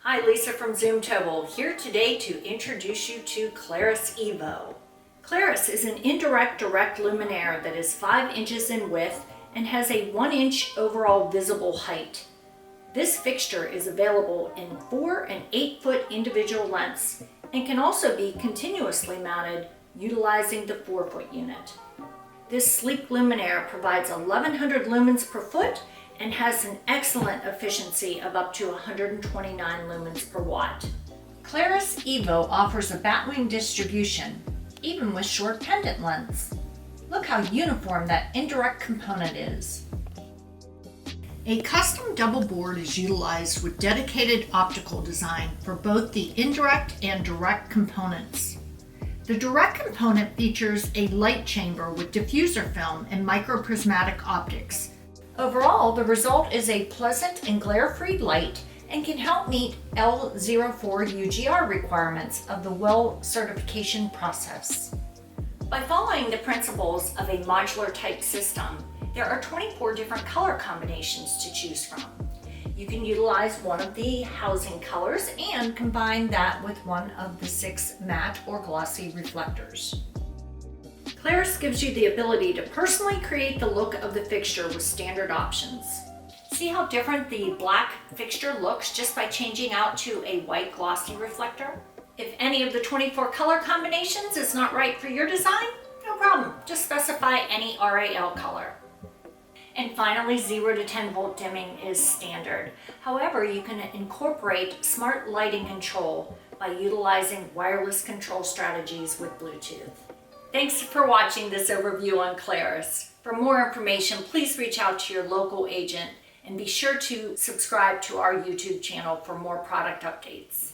Hi, Lisa from Zumtobel, here today to introduce you to CLARIS EVO. CLARIS is an indirect direct luminaire that is 5 inches in width and has a 1 inch overall visible height. This fixture is available in 4 and 8 foot individual lengths and can also be continuously mounted utilizing the 4 foot unit. This sleek luminaire provides 1100 lumens per foot and has an excellent efficiency of up to 129 lumens per watt. CLARIS EVO offers a batwing distribution, even with short pendant lengths. Look how uniform that indirect component is. A custom double board is utilized with dedicated optical design for both the indirect and direct components. The direct component features a light chamber with diffuser film and microprismatic optics. Overall, the result is a pleasant and glare-free light and can help meet L04 UGR requirements of the WELL certification process. By following the principles of a modular type system, there are 24 different color combinations to choose from. You can utilize one of the housing colors and combine that with one of the 6 matte or glossy reflectors. CLARIS gives you the ability to personally create the look of the fixture with standard options. See how different the black fixture looks just by changing out to a white glossy reflector? If any of the 24 color combinations is not right for your design, no problem, just specify any RAL color. And finally, 0 to 10 volt dimming is standard. However, you can incorporate smart lighting control by utilizing wireless control strategies with Bluetooth. Thanks for watching this overview on CLARIS. For more information, please reach out to your local agent and be sure to subscribe to our YouTube channel for more product updates.